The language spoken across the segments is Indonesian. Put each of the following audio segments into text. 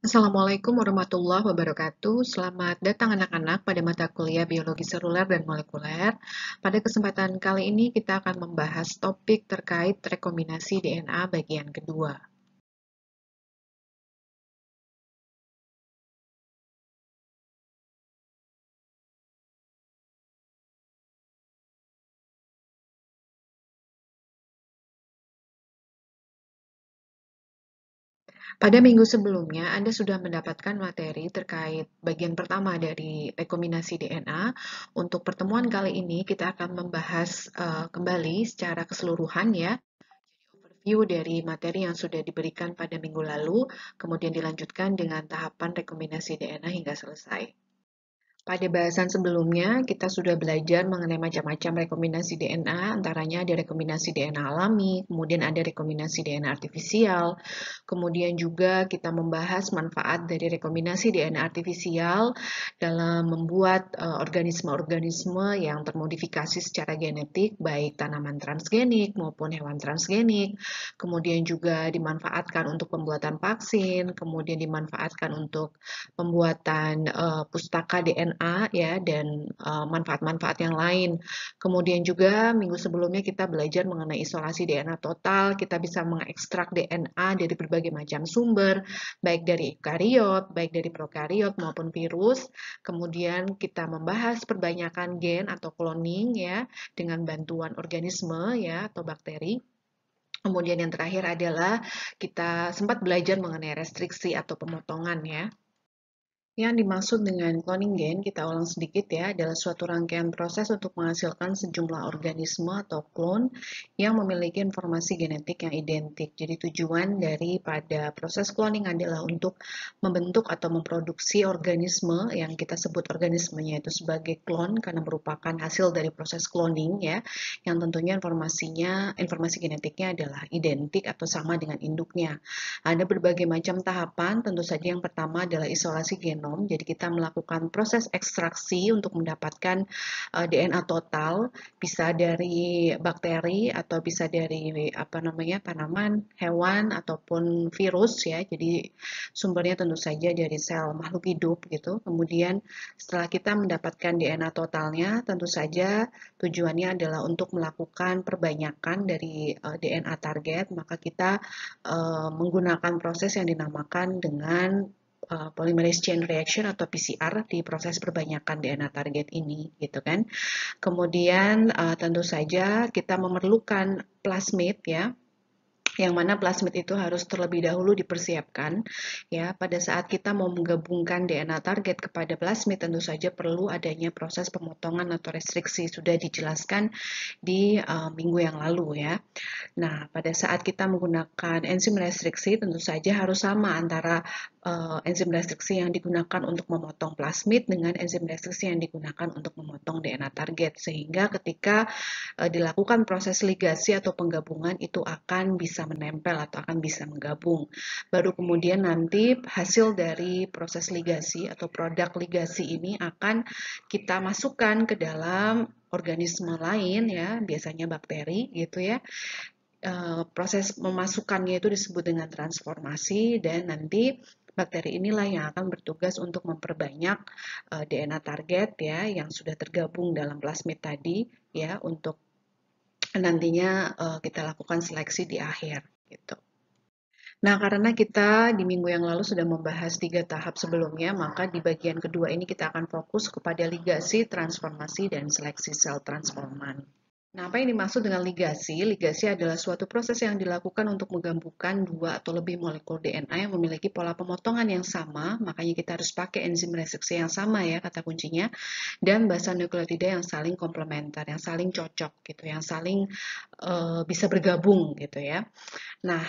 Assalamualaikum warahmatullahi wabarakatuh. Selamat datang anak-anak pada mata kuliah Biologi Seluler dan Molekuler. Pada kesempatan kali ini kita akan membahas topik terkait rekombinasi DNA bagian kedua. Pada minggu sebelumnya, Anda sudah mendapatkan materi terkait bagian pertama dari rekombinasi DNA. Untuk pertemuan kali ini, kita akan membahas kembali secara keseluruhan ya, overview dari materi yang sudah diberikan pada minggu lalu, kemudian dilanjutkan dengan tahapan rekombinasi DNA hingga selesai. Pada bahasan sebelumnya, kita sudah belajar mengenai macam-macam rekombinasi DNA, antaranya ada rekombinasi DNA alami, kemudian ada rekombinasi DNA artifisial, kemudian juga kita membahas manfaat dari rekombinasi DNA artifisial dalam membuat organisme-organisme yang termodifikasi secara genetik, baik tanaman transgenik maupun hewan transgenik, kemudian juga dimanfaatkan untuk pembuatan vaksin, kemudian dimanfaatkan untuk pembuatan pustaka DNA ya dan manfaat-manfaat yang lain. Kemudian juga minggu sebelumnya kita belajar mengenai isolasi DNA total. Kita bisa mengekstrak DNA dari berbagai macam sumber, baik dari eukariot, baik dari prokariot maupun virus. Kemudian kita membahas perbanyakan gen atau cloning ya dengan bantuan organisme ya atau bakteri. Kemudian yang terakhir adalah kita sempat belajar mengenai restriksi atau pemotongan ya. Yang dimaksud dengan cloning gen, kita ulang sedikit ya, adalah suatu rangkaian proses untuk menghasilkan sejumlah organisme atau klon yang memiliki informasi genetik yang identik. Jadi tujuan daripada proses cloning adalah untuk membentuk atau memproduksi organisme yang kita sebut organismenya itu sebagai klon karena merupakan hasil dari proses cloning ya, yang tentunya informasi genetiknya adalah identik atau sama dengan induknya. Ada berbagai macam tahapan, tentu saja yang pertama adalah isolasi genom. Jadi kita melakukan proses ekstraksi untuk mendapatkan DNA total, bisa dari bakteri atau bisa dari tanaman, hewan ataupun virus ya. Jadi sumbernya tentu saja dari sel makhluk hidup gitu. Kemudian setelah kita mendapatkan DNA totalnya, tentu saja tujuannya adalah untuk melakukan perbanyakan dari DNA target, maka kita menggunakan proses yang dinamakan dengan polymerase chain reaction atau PCR di proses perbanyakan DNA target ini, gitu kan. Kemudian tentu saja kita memerlukan plasmid ya, yang mana plasmid itu harus terlebih dahulu dipersiapkan ya. Pada saat kita mau menggabungkan DNA target kepada plasmid, tentu saja perlu adanya proses pemotongan atau restriksi, sudah dijelaskan di minggu yang lalu ya. Nah, pada saat kita menggunakan enzim restriksi, tentu saja harus sama antara enzim restriksi yang digunakan untuk memotong plasmid dengan enzim restriksi yang digunakan untuk memotong DNA target. Sehingga ketika dilakukan proses ligasi atau penggabungan, itu akan bisa menempel atau akan bisa menggabung. Baru kemudian nanti hasil dari proses ligasi atau produk ligasi ini akan kita masukkan ke dalam organisme lain ya, biasanya bakteri gitu ya. Proses memasukkannya itu disebut dengan transformasi dan nanti bakteri inilah yang akan bertugas untuk memperbanyak DNA target ya yang sudah tergabung dalam plasmid tadi ya untuk nantinya kita lakukan seleksi di akhir gitu. Nah, karena kita di minggu yang lalu sudah membahas 3 tahap sebelumnya, maka di bagian kedua ini kita akan fokus kepada ligasi, transformasi, dan seleksi sel transforman. Nah, apa yang dimaksud dengan ligasi? Ligasi adalah suatu proses yang dilakukan untuk menggabungkan 2 atau lebih molekul DNA yang memiliki pola pemotongan yang sama, makanya kita harus pakai enzim restriksi yang sama ya, kata kuncinya, dan basa nukleotida yang saling komplementer, yang saling cocok gitu, yang saling bisa bergabung gitu ya. Nah,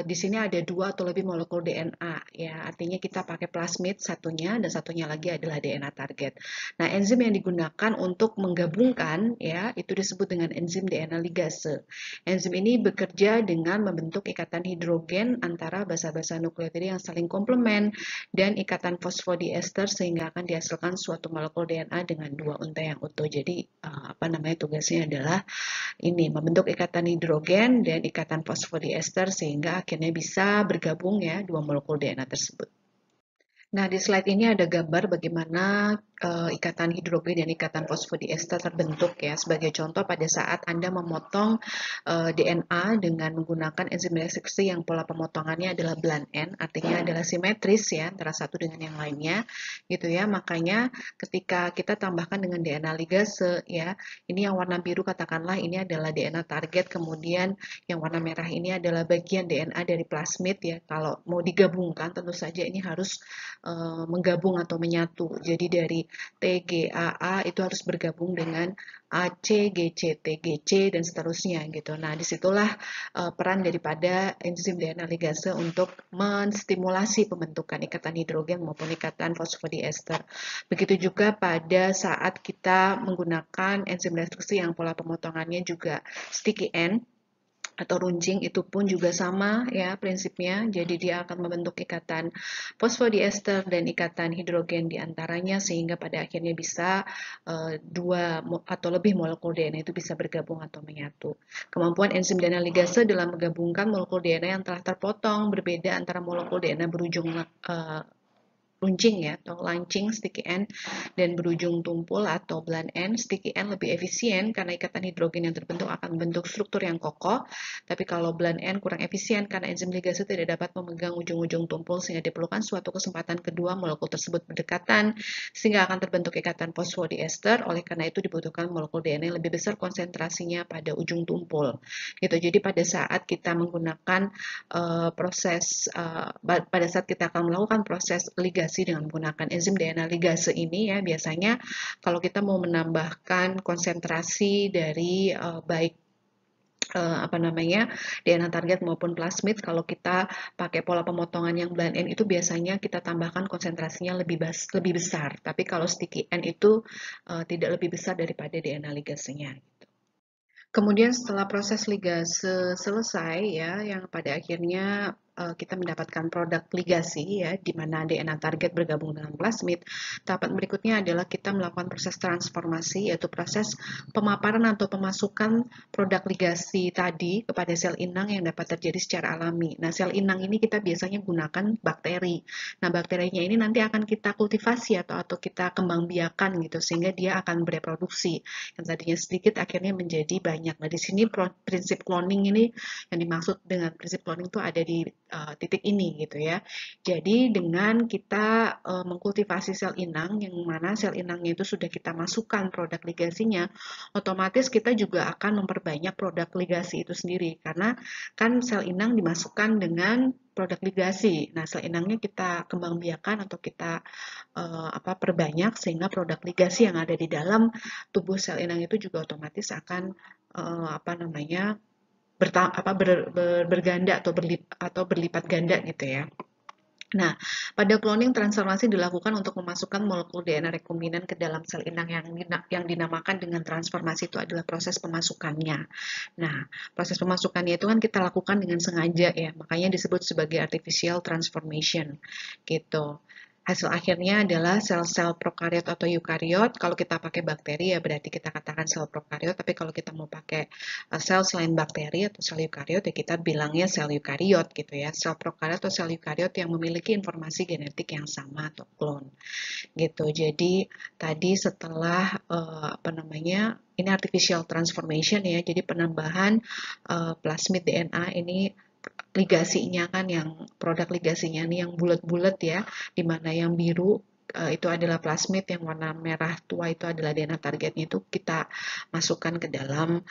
di sini ada 2 atau lebih molekul DNA, ya artinya kita pakai plasmid satunya dan satunya lagi adalah DNA target. Nah, enzim yang digunakan untuk menggabungkan ya itu disebut dengan enzim DNA ligase. Enzim ini bekerja dengan membentuk ikatan hidrogen antara basa-basa nukleotida yang saling komplement dan ikatan fosfodiester sehingga akan dihasilkan suatu molekul DNA dengan 2 untai yang utuh. Jadi tugasnya adalah ini membentuk ikatan hidrogen dan ikatan fosfodiester sehingga akhirnya bisa bergabung ya 2 molekul DNA tersebut. Nah, di slide ini ada gambar bagaimana ikatan hidrogen dan ikatan fosfodiester terbentuk ya. Sebagai contoh, pada saat Anda memotong DNA dengan menggunakan enzim reaksi yang pola pemotongannya adalah blend end, artinya adalah simetris ya antara satu dengan yang lainnya, gitu ya. Makanya ketika kita tambahkan dengan DNA ligase ya, ini yang warna biru katakanlah ini adalah DNA target, kemudian yang warna merah ini adalah bagian DNA dari plasmid ya. Kalau mau digabungkan, tentu saja ini harus menggabung atau menyatu. Jadi dari TGAA itu harus bergabung dengan AC, GC, TGC, dan seterusnya gitu. Nah, disitulah peran daripada enzim DNA ligase untuk menstimulasi pembentukan ikatan hidrogen maupun ikatan fosfodiester. Begitu juga pada saat kita menggunakan enzim reaksi yang pola pemotongannya juga sticky end atau runcing, itu pun juga sama ya prinsipnya. Jadi dia akan membentuk ikatan fosfodiester dan ikatan hidrogen di antaranya sehingga pada akhirnya bisa dua atau lebih molekul DNA itu bisa bergabung atau menyatu. Kemampuan enzim DNA ligase dalam menggabungkan molekul DNA yang telah terpotong berbeda antara molekul DNA berujung runcing ya atau launching sticky end dan berujung tumpul atau blend end. Sticky end lebih efisien karena ikatan hidrogen yang terbentuk akan membentuk struktur yang kokoh, tapi kalau blend end kurang efisien karena enzim ligase tidak dapat memegang ujung-ujung tumpul sehingga diperlukan suatu kesempatan kedua molekul tersebut berdekatan sehingga akan terbentuk ikatan fosfodiester. Oleh karena itu dibutuhkan molekul DNA yang lebih besar konsentrasinya pada ujung tumpul gitu. Jadi pada saat kita menggunakan pada saat kita akan melakukan proses ligasi dengan menggunakan enzim DNA ligase ini ya, biasanya kalau kita mau menambahkan konsentrasi dari baik DNA target maupun plasmid, kalau kita pakai pola pemotongan yang blend end itu biasanya kita tambahkan konsentrasinya lebih besar, tapi kalau sticky end itu tidak lebih besar daripada DNA ligasenya. Kemudian setelah proses ligase selesai ya, yang pada akhirnya kita mendapatkan produk ligasi ya, di mana DNA target bergabung dengan plasmid. Tahapan berikutnya adalah kita melakukan proses transformasi, yaitu proses pemaparan atau pemasukan produk ligasi tadi kepada sel inang yang dapat terjadi secara alami. Nah, sel inang ini kita biasanya gunakan bakteri. Nah, bakterinya ini nanti akan kita kultivasi atau kita kembang biakan gitu, sehingga dia akan bereproduksi. Yang tadinya sedikit akhirnya menjadi banyak. Nah, di sini prinsip cloning ini yang dimaksud dengan prinsip cloning itu ada di titik ini gitu ya. Jadi dengan kita mengkultivasi sel inang yang mana sel inangnya itu sudah kita masukkan produk ligasinya, otomatis kita juga akan memperbanyak produk ligasi itu sendiri karena kan sel inang dimasukkan dengan produk ligasi. Nah, sel inangnya kita kembang biakan atau kita perbanyak sehingga produk ligasi yang ada di dalam tubuh sel inang itu juga otomatis akan uh, apa namanya berganda atau berlipat ganda gitu ya. Nah, pada cloning transformasi dilakukan untuk memasukkan molekul DNA rekombinan ke dalam sel inang yang dinamakan dengan transformasi itu adalah proses pemasukannya. Nah, proses pemasukannya itu kan kita lakukan dengan sengaja ya, makanya disebut sebagai artificial transformation gitu. Hasil akhirnya adalah sel-sel prokariot atau eukariot. Kalau kita pakai bakteri ya berarti kita katakan sel prokariot, tapi kalau kita mau pakai sel selain bakteri atau sel eukariot ya kita bilangnya sel eukariot gitu ya. Sel prokariot atau sel eukariot yang memiliki informasi genetik yang sama atau klon gitu. Jadi tadi setelah ini artificial transformation ya. Jadi penambahan plasmid DNA ini ligasinya kan yang produk ligasinya nih yang bulat-bulat ya, di mana yang biru itu adalah plasmid, yang warna merah tua itu adalah DNA targetnya, itu kita masukkan ke dalam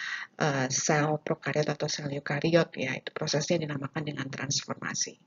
sel prokariot atau sel eukariot ya. Itu prosesnya dinamakan dengan transformasi.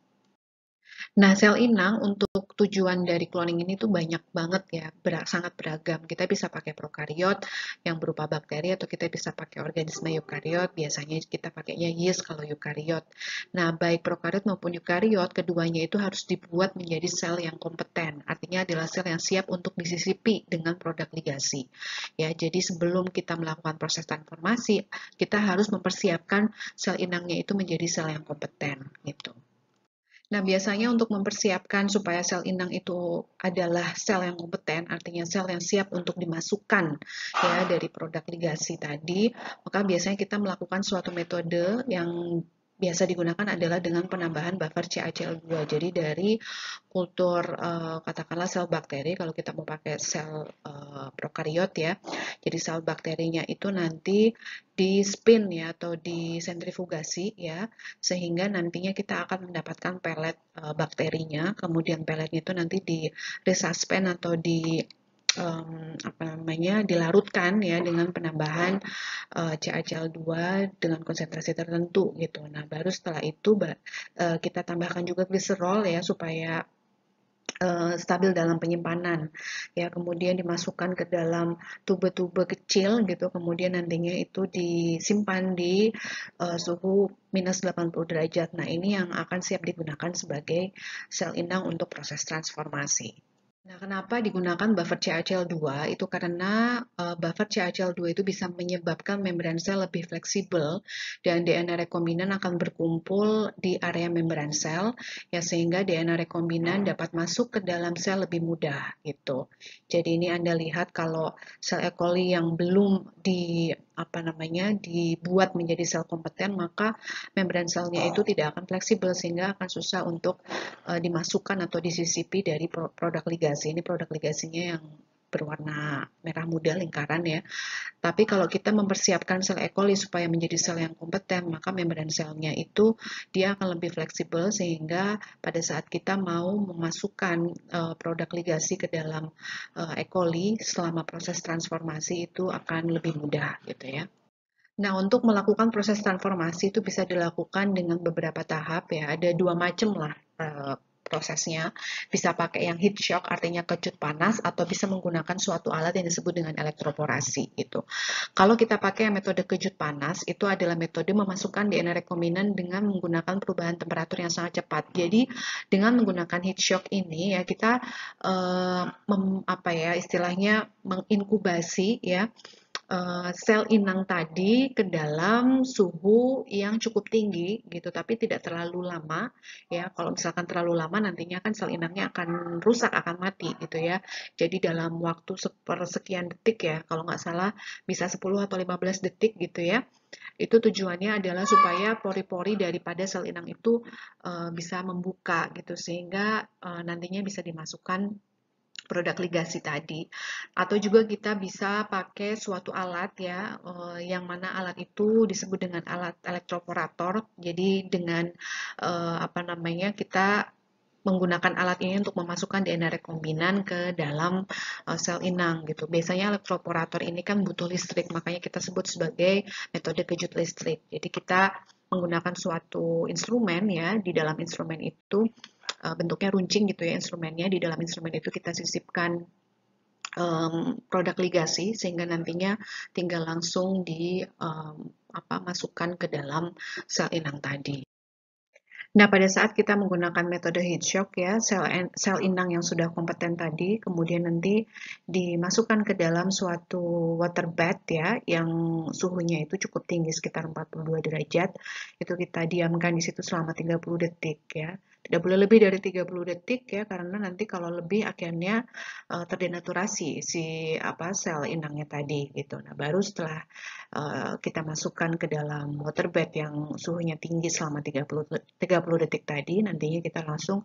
Nah, sel inang untuk tujuan dari cloning ini tuh banyak banget ya, sangat beragam. Kita bisa pakai prokariot yang berupa bakteri atau kita bisa pakai organisme eukariot. Biasanya kita pakainya yeast kalau eukariot. Nah, baik prokariot maupun eukariot, keduanya itu harus dibuat menjadi sel yang kompeten. Artinya adalah sel yang siap untuk disisipi dengan produk ligasi. Ya, jadi sebelum kita melakukan proses transformasi, kita harus mempersiapkan sel inangnya itu menjadi sel yang kompeten gitu. Nah, biasanya untuk mempersiapkan supaya sel inang itu adalah sel yang kompeten, artinya sel yang siap untuk dimasukkan ya dari produk ligasi tadi, maka biasanya kita melakukan suatu metode yang biasa digunakan adalah dengan penambahan buffer CaCl2. Jadi dari kultur katakanlah sel bakteri, kalau kita mau pakai sel prokariot ya, jadi sel bakterinya itu nanti di spin ya atau disentrifugasi ya, sehingga nantinya kita akan mendapatkan pelet bakterinya, kemudian peletnya itu nanti di resuspend atau di apa namanya dilarutkan ya dengan penambahan CaCl2 dengan konsentrasi tertentu gitu. Nah, baru setelah itu kita tambahkan juga gliserol ya supaya stabil dalam penyimpanan ya, kemudian dimasukkan ke dalam tube-tube kecil gitu, kemudian nantinya itu disimpan di suhu minus 80 derajat. Nah, ini yang akan siap digunakan sebagai sel inang untuk proses transformasi. Nah, kenapa digunakan buffer CaCl2? Itu karena buffer CaCl2 itu bisa menyebabkan membran sel lebih fleksibel dan DNA rekombinan akan berkumpul di area membran sel ya, sehingga DNA rekombinan dapat masuk ke dalam sel lebih mudah gitu. Jadi ini Anda lihat kalau sel E. coli yang belum apa namanya dibuat menjadi sel kompeten, maka membran selnya itu tidak akan fleksibel sehingga akan susah untuk dimasukkan atau disisipi dari produk ligasi. Ini produk ligasinya yang berwarna merah muda lingkaran ya. Tapi kalau kita mempersiapkan sel E. coli supaya menjadi sel yang kompeten, maka membran selnya itu dia akan lebih fleksibel sehingga pada saat kita mau memasukkan produk ligasi ke dalam E. coli selama proses transformasi itu akan lebih mudah gitu ya. Nah, untuk melakukan proses transformasi itu bisa dilakukan dengan beberapa tahap ya. Ada dua macam lah prosesnya. Bisa pakai yang heat shock, artinya kejut panas, atau bisa menggunakan suatu alat yang disebut dengan elektroporasi gitu. Kalau kita pakai metode kejut panas, itu adalah metode memasukkan DNA rekombinan dengan menggunakan perubahan temperatur yang sangat cepat. Jadi dengan menggunakan heat shock ini ya kita apa ya istilahnya menginkubasi ya sel inang tadi ke dalam suhu yang cukup tinggi gitu, tapi tidak terlalu lama ya. Kalau misalkan terlalu lama nantinya kan sel inangnya akan rusak, akan mati gitu ya. Jadi dalam waktu sepersekian detik ya, kalau nggak salah bisa 10 atau 15 detik gitu ya. Itu tujuannya adalah supaya pori-pori daripada sel inang itu bisa membuka gitu sehingga nantinya bisa dimasukkan produk ligasi tadi, atau juga kita bisa pakai suatu alat ya, yang mana alat itu disebut dengan alat elektroporator. Jadi dengan apa namanya kita menggunakan alat ini untuk memasukkan DNA rekombinan ke dalam sel inang gitu. Biasanya elektroporator ini kan butuh listrik, makanya kita sebut sebagai metode kejut listrik. Jadi kita menggunakan suatu instrumen ya, di dalam instrumen itu bentuknya runcing gitu ya instrumennya. Di dalam instrumen itu kita sisipkan produk ligasi sehingga nantinya tinggal langsung masukkan ke dalam sel inang tadi. Nah, pada saat kita menggunakan metode heat shock ya, sel inang yang sudah kompeten tadi, kemudian nanti dimasukkan ke dalam suatu water bath ya, yang suhunya itu cukup tinggi sekitar 42 derajat, itu kita diamkan di situ selama 30 detik ya. Tidak boleh lebih dari 30 detik ya, karena nanti kalau lebih akhirnya terdenaturasi si sel inangnya tadi gitu. Nah, baru setelah kita masukkan ke dalam water bath yang suhunya tinggi selama 30 detik tadi, nantinya kita langsung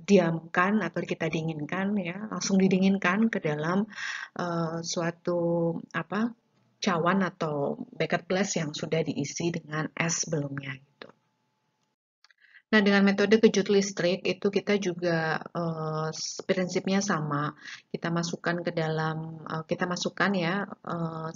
diamkan atau kita dinginkan ya, langsung didinginkan ke dalam suatu cawan atau beker glass yang sudah diisi dengan es sebelumnya gitu. Nah, dengan metode kejut listrik itu kita juga prinsipnya sama. Kita masukkan ke dalam, kita masukkan ya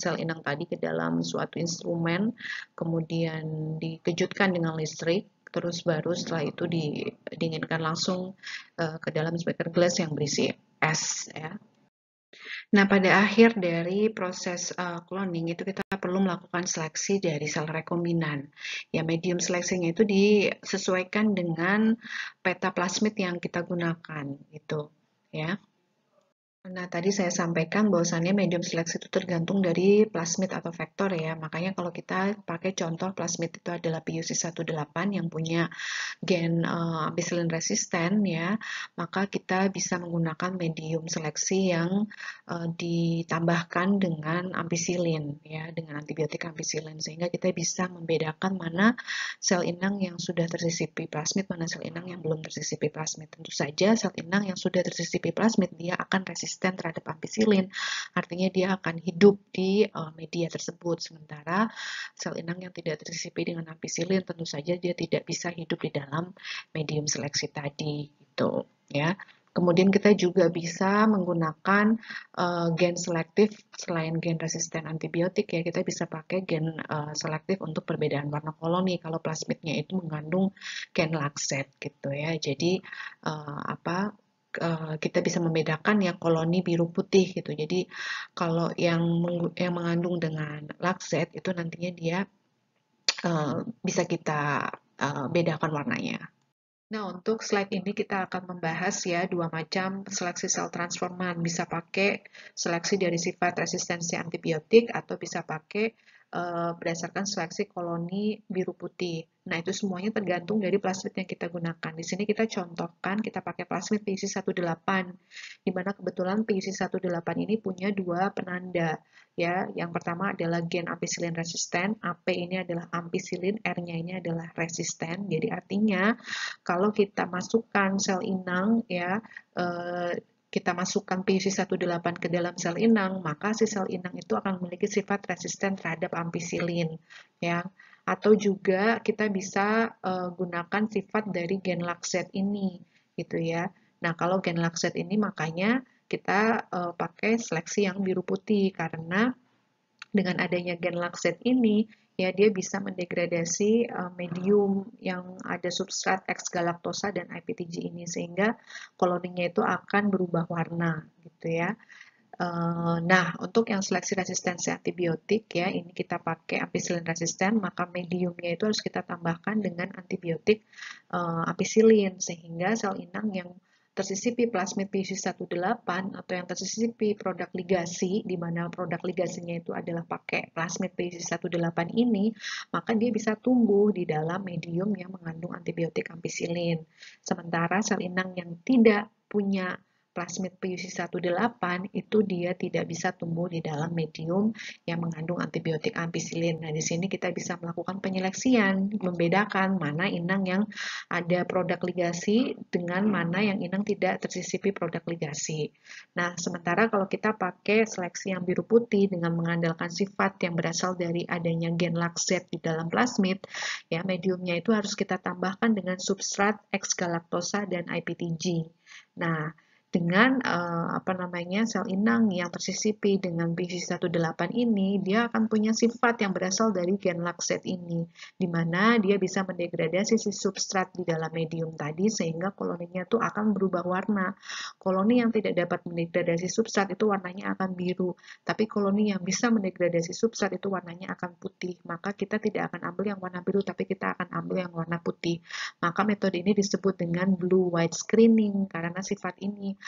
sel inang tadi ke dalam suatu instrumen, kemudian dikejutkan dengan listrik, terus baru setelah itu didinginkan langsung ke dalam beker gelas yang berisi es ya. Nah, pada akhir dari proses cloning itu kita perlu melakukan seleksi dari sel rekombinan. Ya, medium seleksinya itu disesuaikan dengan peta plasmid yang kita gunakan gitu, ya. Nah, tadi saya sampaikan bahwasannya medium seleksi itu tergantung dari plasmid atau vektor ya. Makanya kalau kita pakai contoh plasmid itu adalah PUC18 yang punya gen ampicillin resisten ya, maka kita bisa menggunakan medium seleksi yang ditambahkan dengan ampicillin ya, dengan antibiotik ampicillin sehingga kita bisa membedakan mana sel inang yang sudah tersisipi plasmid, mana sel inang yang belum tersisipi plasmid. Tentu saja sel inang yang sudah tersisipi plasmid dia akan resisten terhadap ampicillin, artinya dia akan hidup di media tersebut. Sementara sel inang yang tidak tersisipi dengan ampicillin tentu saja dia tidak bisa hidup di dalam medium seleksi tadi, gitu ya. Kemudian kita juga bisa menggunakan gen selektif selain gen resisten antibiotik ya, kita bisa pakai gen selektif untuk perbedaan warna koloni kalau plasmidnya itu mengandung gen lakset gitu ya. Jadi kita bisa membedakan ya koloni biru putih gitu. Jadi kalau yang mengandung dengan lakset itu nantinya dia bisa kita bedakan warnanya. Nah, untuk slide ini kita akan membahas ya dua macam seleksi sel transforman. Bisa pakai seleksi dari sifat resistensi antibiotik atau bisa pakai berdasarkan seleksi koloni biru putih. Nah, itu semuanya tergantung dari plasmid yang kita gunakan. Di sini kita contohkan, kita pakai plasmid PIC18, di mana kebetulan PIC18 ini punya dua penanda. Ya, yang pertama adalah gen ampicillin resisten, AP ini adalah ampicillin, R-nya ini adalah resisten. Jadi artinya kalau kita masukkan sel inang ya, kita masukkan PUC18 ke dalam sel inang, maka si sel inang itu akan memiliki sifat resisten terhadap ampicillin ya. Atau juga kita bisa gunakan sifat dari gen lakset ini gitu ya. Nah, kalau gen lakset ini makanya kita pakai seleksi yang biru putih karena dengan adanya gen lakset ini ya dia bisa mendegradasi medium yang ada substrat X galaktosa dan IPTG ini sehingga koloninya itu akan berubah warna gitu ya. Nah, untuk yang seleksi resistensi antibiotik ya, ini kita pakai ampicillin resisten, maka mediumnya itu harus kita tambahkan dengan antibiotik ampicillin sehingga sel inang yang tersisipi plasmid PUC18 atau yang tersisipi produk ligasi, di mana produk ligasinya itu adalah pakai plasmid PUC18 ini, maka dia bisa tumbuh di dalam medium yang mengandung antibiotik ampicillin. Sementara sel inang yang tidak punya plasmid PUC18 itu dia tidak bisa tumbuh di dalam medium yang mengandung antibiotik ampicillin. Nah, di sini kita bisa melakukan penyeleksian, membedakan mana inang yang ada produk ligasi dengan mana yang inang tidak tersisipi produk ligasi. Nah, sementara kalau kita pakai seleksi yang biru putih dengan mengandalkan sifat yang berasal dari adanya gen lakset di dalam plasmid, ya mediumnya itu harus kita tambahkan dengan substrat X galaktosa dan IPTG. Nah, dengan sel inang yang tersisipi dengan PIC18 ini, dia akan punya sifat yang berasal dari gen lakset ini, di mana dia bisa mendegradasi si substrat di dalam medium tadi sehingga koloninya itu akan berubah warna. Koloni yang tidak dapat mendegradasi substrat itu warnanya akan biru, tapi koloni yang bisa mendegradasi substrat itu warnanya akan putih. Maka kita tidak akan ambil yang warna biru, tapi kita akan ambil yang warna putih. Maka metode ini disebut dengan blue white screening karena sifat ini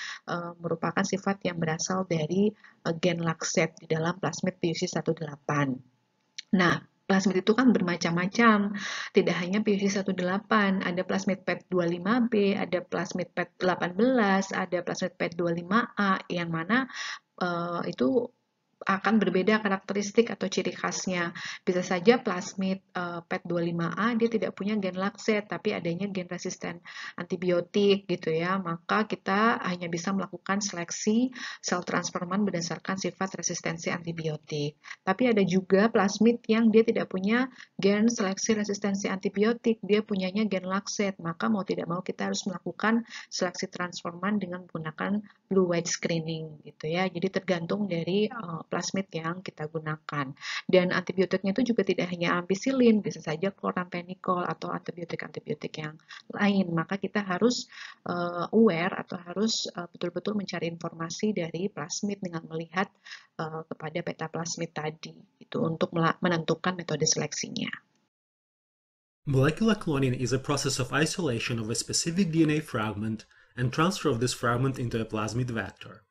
merupakan sifat yang berasal dari gen lakset di dalam plasmid PUC18. Nah, plasmid itu kan bermacam-macam, tidak hanya PUC18, ada plasmid PET25B, ada plasmid PET18, ada plasmid PET25A, yang mana itu akan berbeda karakteristik atau ciri khasnya. Bisa saja plasmid PET25A dia tidak punya gen lakset, tapi adanya gen resisten antibiotik gitu ya. Maka kita hanya bisa melakukan seleksi sel transforman berdasarkan sifat resistensi antibiotik. Tapi ada juga plasmid yang dia tidak punya gen seleksi resistensi antibiotik, dia punyanya gen lakset. Maka mau tidak mau kita harus melakukan seleksi transforman dengan menggunakan blue white screening gitu ya. Jadi tergantung dari plasmid yang kita gunakan. Dan antibiotiknya itu juga tidak hanya ampicillin, bisa saja chloramphenicol atau antibiotik-antibiotik yang lain. Maka kita harus aware atau harus betul-betul mencari informasi dari plasmid dengan melihat kepada peta plasmid tadi itu untuk menentukan metode seleksinya. Molecular cloning is a process of isolation of a specific DNA fragment and transfer of this fragment into a plasmid vector.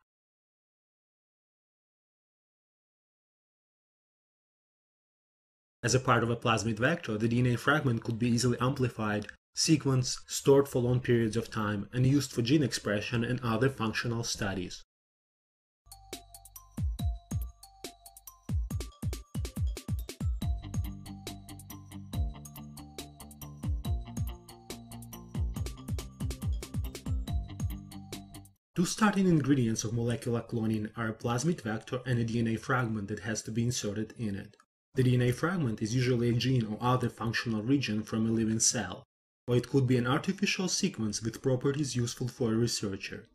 As a part of a plasmid vector, the DNA fragment could be easily amplified, sequenced, stored for long periods of time, and used for gene expression and other functional studies. Two starting ingredients of molecular cloning are a plasmid vector and a DNA fragment that has to be inserted in it. The DNA fragment is usually a gene or other functional region from a living cell, or it could be an artificial sequence with properties useful for a researcher.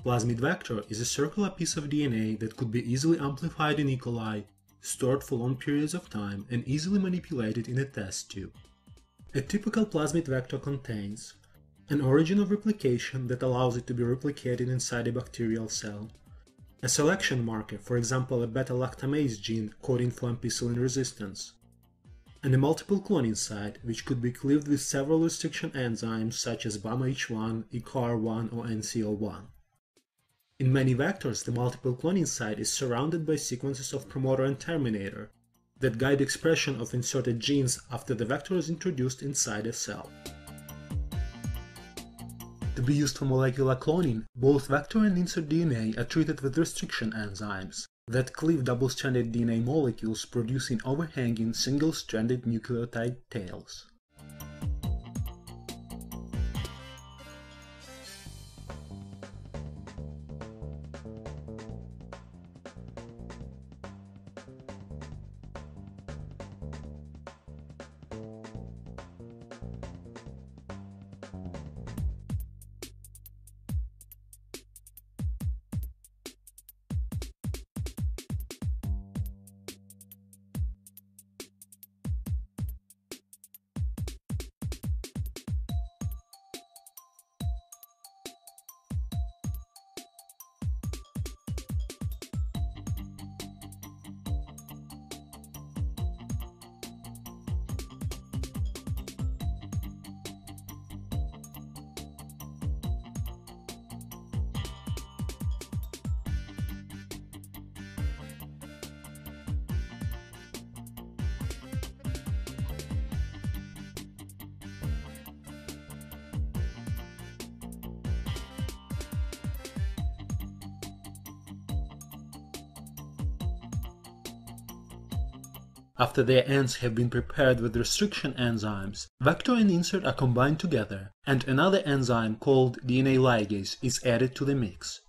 Plasmid vector is a circular piece of DNA that could be easily amplified in E. coli, stored for long periods of time, and easily manipulated in a test tube. A typical plasmid vector contains an origin of replication that allows it to be replicated inside a bacterial cell, a selection marker, for example a beta-lactamase gene coding for ampicillin resistance, and a multiple cloning site which could be cleaved with several restriction enzymes such as BAMH1, ECAR1 or NCL1. In many vectors, the multiple cloning site is surrounded by sequences of promoter and terminator that guide expression of inserted genes after the vector is introduced inside a cell. To be used for molecular cloning, both vector and insert DNA are treated with restriction enzymes that cleave double-stranded DNA molecules, producing overhanging single-stranded nucleotide tails. After their ends have been prepared with restriction enzymes, vector and insert are combined together, and another enzyme called DNA ligase is added to the mix.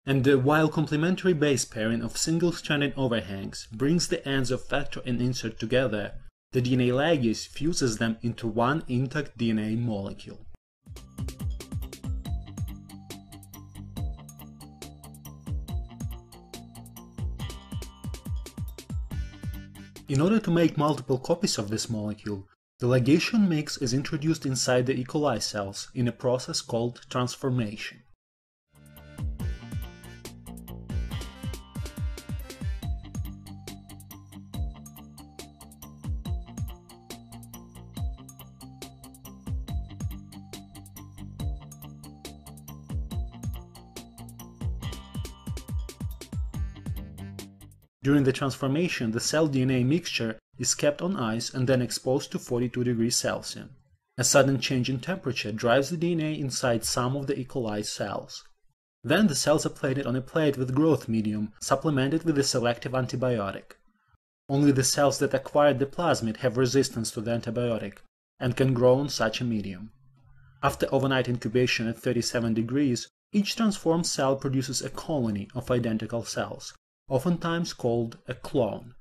And while complementary base pairing of single-stranded overhangs brings the ends of vector and insert together, the DNA ligase fuses them into one intact DNA molecule. In order to make multiple copies of this molecule, the ligation mix is introduced inside the E. coli cells in a process called transformation. During the transformation, the cell DNA mixture is kept on ice and then exposed to 42 degrees Celsius. A sudden change in temperature drives the DNA inside some of the E. coli cells. Then the cells are plated on a plate with growth medium, supplemented with a selective antibiotic. Only the cells that acquired the plasmid have resistance to the antibiotic and can grow on such a medium. After overnight incubation at 37 degrees, each transformed cell produces a colony of identical cells, oftentimes called a clone.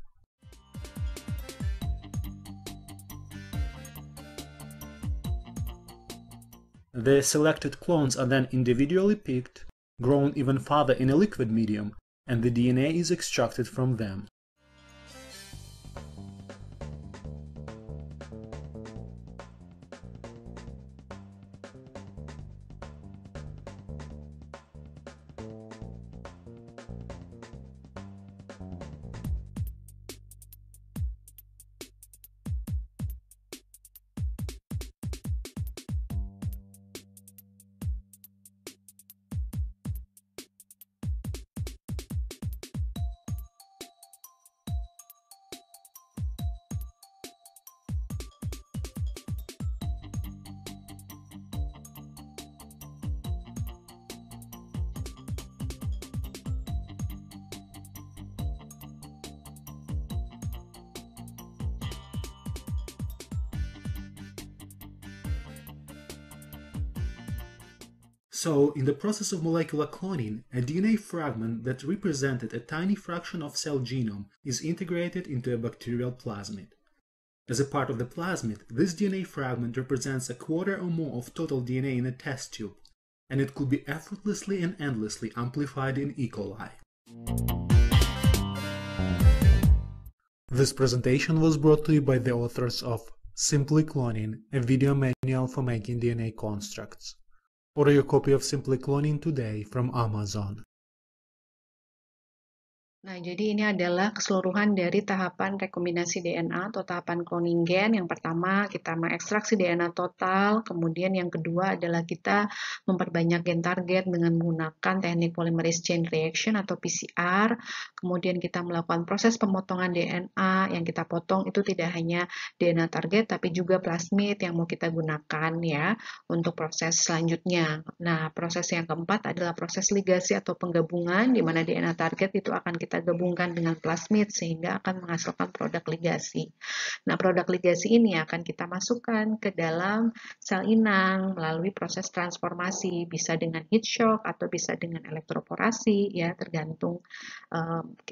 The selected clones are then individually picked, grown even further in a liquid medium, and the DNA is extracted from them. So, in the process of molecular cloning, a DNA fragment that represented a tiny fraction of cell genome is integrated into a bacterial plasmid. As a part of the plasmid, this DNA fragment represents a quarter or more of total DNA in a test tube, and it could be effortlessly and endlessly amplified in E. coli. This presentation was brought to you by the authors of Simply Cloning, a video manual for making DNA constructs. Order your copy of Simply Cloning today from Amazon. Nah, jadi ini adalah keseluruhan dari tahapan rekombinasi DNA atau tahapan cloning gen. Yang pertama, kita mengekstraksi DNA total. Kemudian yang kedua adalah kita memperbanyak gen target dengan menggunakan teknik polymerase chain reaction atau PCR. Kemudian kita melakukan proses pemotongan DNA. Yang kita potong itu tidak hanya DNA target, tapi juga plasmid yang mau kita gunakan ya untuk proses selanjutnya. Nah, proses yang keempat adalah proses ligasi atau penggabungan, di mana DNA target itu akan kita gabungkan dengan plasmid sehingga akan menghasilkan produk ligasi. Nah, produk ligasi ini akan kita masukkan ke dalam sel inang melalui proses transformasi, bisa dengan heat shock atau bisa dengan elektroporasi ya, tergantung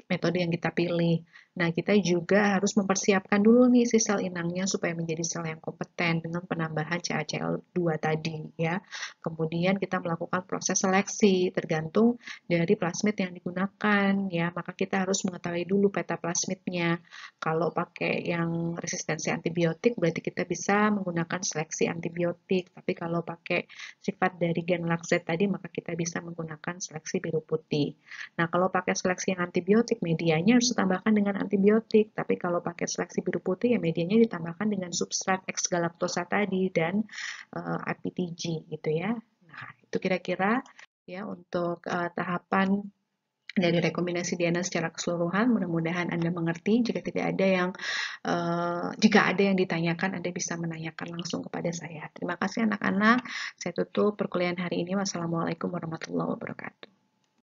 metode yang kita pilih. Nah, kita juga harus mempersiapkan dulu nih si sel inangnya supaya menjadi sel yang kompeten dengan penambahan CaCl2 tadi ya. Kemudian kita melakukan proses seleksi tergantung dari plasmid yang digunakan ya, maka kita harus mengetahui dulu peta plasmidnya. Kalau pakai yang resistensi antibiotik berarti kita bisa menggunakan seleksi antibiotik, tapi kalau pakai sifat dari gen lakset tadi maka kita bisa menggunakan seleksi biru putih. Nah, kalau pakai seleksi yang antibiotik, medianya harus ditambahkan dengan antibiotik, tapi kalau pakai seleksi biru putih ya medianya ditambahkan dengan substrat X galaktosa tadi dan IPTG gitu ya. Nah, itu kira-kira ya untuk tahapan dari rekombinasi DNA secara keseluruhan. Mudah-mudahan Anda mengerti. Jika ada yang ditanyakan, Anda bisa menanyakan langsung kepada saya. Terima kasih anak-anak. Saya tutup perkuliahan hari ini. Wassalamualaikum warahmatullahi wabarakatuh.